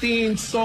300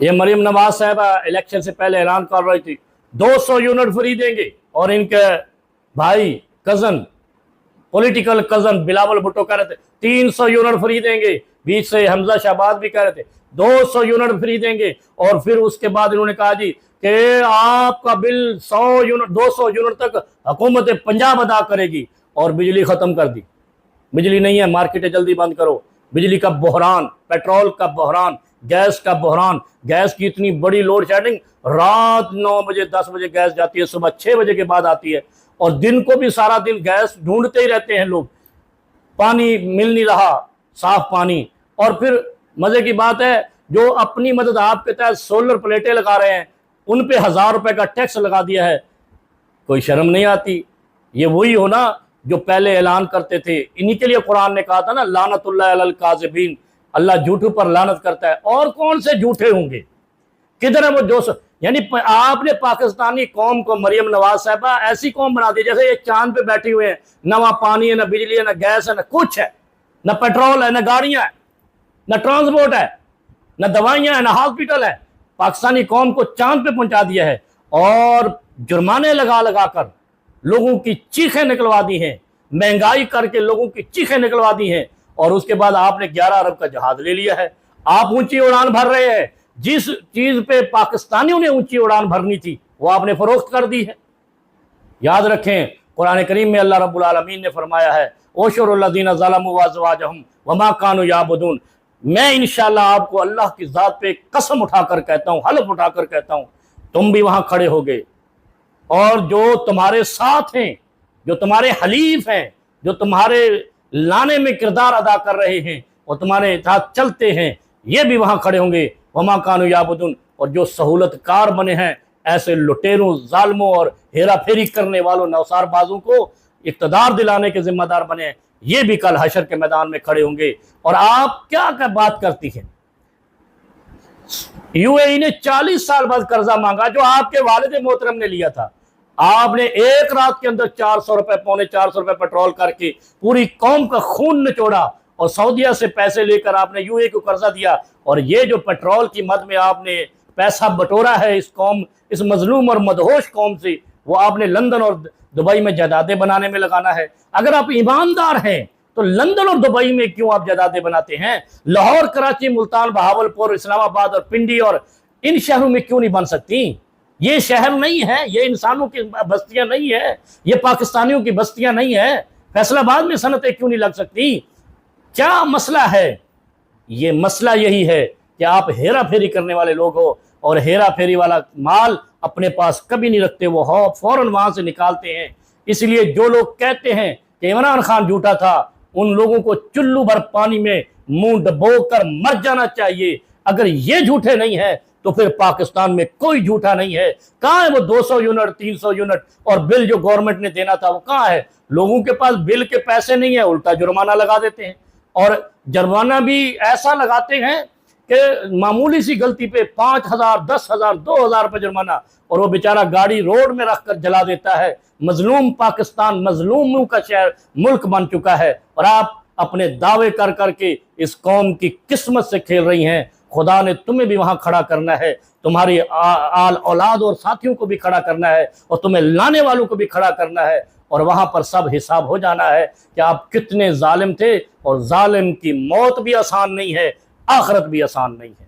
یہ مریم نواز صاحبہ الیکشن سے پہلے اعلان کر رہی تھی 200 یونٹ فری دیں گے، اور ان کے بھائی cousin political cousin Bilawal Bhutto کہہ رہے تھے 300 یونٹ فری دیں گے، بیچ سے حمزہ شہباز بھی کہہ رہے تھے 200 یونٹ فری دیں گے، اور پھر اس کے بعد انہوں نے کہا جی کہ آپ کا بل 200 یونٹ تک حکومت پنجاب ادا کرے گی، اور بجلی ختم کر دی۔ بجلی نہیں ہے، مارکیٹیں جلدی بند کرو۔ بجلی کا بحران، پیٹرول کا بحران، گیس کا بحران، گیس کی اتنی بڑی لوڈ شیڈنگ، رات 9 بجے 10 بجے گیس جاتی ہے، صبح 6 بجے کے بعد آتی ہے، اور دن کو بھی سارا دن گیس ڈھونڈتے ہی رہتے ہیں لوگ، پانی مل نہیں رہا، صاف پانی۔ اور پھر مزے کی بات ہے، جو اپنی مدد آپ کے تحت سولر پلیٹیں لگا رہے ہیں ان پہ 1000 روپے کا ٹیکس لگا دیا ہے، کوئی شرم نہیں آتی؟ یہ وہی ہو نا جو پہلے اعلان کرتے تھے، انہی کے لیے قرآن نے کہا تھا نا لعنت اللہ علی الکاذبین، اللہ جھوٹوں پر لعنت کرتا ہے۔ اور کون سے جھوٹے ہوں گے؟ کدھر ہے وہ 200؟ یعنی آپ نے پاکستانی قوم کو، مریم نواز صاحبہ ایسی قوم بنا دی جیسے یہ چاند پہ بیٹھی ہوئے ہیں، نہ وہاں پانی ہے، نہ بجلی ہے، نہ گیس ہے، نہ کچھ ہے، نہ پیٹرول ہے، نہ گاڑیاں ہیں، نہ ٹرانسپورٹ ہے، نہ دوائیاں ہیں، نہ ہاسپٹل ہے۔ پاکستانی قوم کو چاند پہ پہنچا دیا ہے، اور جرمانے لگا لگا کر لوگوں کی چیخیں نکلوا دی ہیں، مہنگائی کر کے لوگوں کی چیخیں نکلوا دی ہیں، اور اس کے بعد آپ نے 11 ارب کا جہاز لے لیا ہے۔ آپ اونچی اڑان بھر رہے ہیں، جس چیز پہ پاکستانیوں نے اونچی اڑان بھرنی تھی وہ آپ نے فروخت کر دی ہے۔ یاد رکھیں، قرآن کریم میں اللہ رب العالمین نے فرمایا ہے اوشر الذین ظلموا وازواجہم وما کانوا یعبدون۔ میں انشاءاللہ آپ کو اللہ کی ذات پہ قسم اٹھا کر کہتا ہوں، حلف اٹھا کر کہتا ہوں، تم بھی وہاں کھڑے ہوگے، اور جو تمہارے ساتھ ہیں، جو تمہارے حلیف ہیں، جو تمہارے لانے میں کردار ادا کر رہے ہیں اور تمہارے ساتھ چلتے ہیں، یہ بھی وہاں کھڑے ہوں گے۔ وما کانوا یعبدون، اور جو سہولت کار بنے ہیں ایسے لٹیروں، ظالموں اور ہیرا پھیری کرنے والوں، نوسار بازوں کو اقتدار دلانے کے ذمہ دار بنے ہیں، یہ بھی کل حشر کے میدان میں کھڑے ہوں گے۔ اور آپ کیا بات کرتی ہیں؟ یو اے ای نے 40 سال بعد قرضہ مانگا جو آپ کے والد محترم نے لیا تھا۔ آپ نے ایک رات کے اندر 400 روپے، پونے 400 روپے پیٹرول کر کے پوری قوم کا خون نچوڑا، اور سعودیہ سے پیسے لے کر آپ نے یو اے کو قرضہ دیا، اور یہ جو پیٹرول کی مد میں آپ نے پیسہ بٹورا ہے اس قوم، اس مظلوم اور مدہوش قوم سے، وہ آپ نے لندن اور دبئی میں جائیدادیں بنانے میں لگانا ہے۔ اگر آپ ایماندار ہیں تو لندن اور دبئی میں کیوں آپ جائیدادیں بناتے ہیں؟ لاہور، کراچی، ملتان، بہاولپور، اسلام آباد اور پنڈی اور ان شہروں میں کیوں نہیں بن سکتی؟ یہ شہر نہیں ہے، یہ انسانوں کی بستیاں نہیں ہے، یہ پاکستانیوں کی بستیاں نہیں ہے۔ فیصل آباد میں صنعتیں کیوں نہیں لگ سکتی؟ کیا مسئلہ ہے؟ یہ مسئلہ یہی ہے کہ آپ ہیرا پھیری کرنے والے لوگ ہو، اور ہیرا پھیری والا مال اپنے پاس کبھی نہیں رکھتے، وہ فوراً وہاں سے نکالتے ہیں۔ اس لیے جو لوگ کہتے ہیں کہ عمران خان جھوٹا تھا، ان لوگوں کو چلو بھر پانی میں منہ ڈبو کر مر جانا چاہیے۔ اگر یہ جھوٹے نہیں ہیں تو پھر پاکستان میں کوئی جھوٹا نہیں ہے۔ کہاں ہے وہ 200 یونٹ، 300 یونٹ اور بل جو گورنمنٹ نے دینا تھا، وہ کہاں ہے؟ لوگوں کے پاس بل کے پیسے نہیں ہیں، الٹا جرمانہ لگا دیتے ہیں، اور جرمانہ بھی ایسا لگاتے ہیں کہ معمولی سی غلطی پہ 5000، 10,000، 2,000 روپے جرمانہ، اور وہ بیچارہ گاڑی روڈ میں رکھ کر جلا دیتا ہے۔ مظلوم پاکستان مظلوموں کا شہر، ملک بن چکا ہے، اور آپ اپنے دعوے کر کر کے اس قوم کی قسمت سے کھیل رہی ہیں۔ خدا نے تمہیں بھی وہاں کھڑا کرنا ہے، تمہاری آل اولاد اور ساتھیوں کو بھی کھڑا کرنا ہے، اور تمہیں لانے والوں کو بھی کھڑا کرنا ہے، اور وہاں پر سب حساب ہو جانا ہے کہ آپ کتنے ظالم تھے، اور ظالم کی موت بھی آسان نہیں ہے، آخرت بھی آسان نہیں ہے۔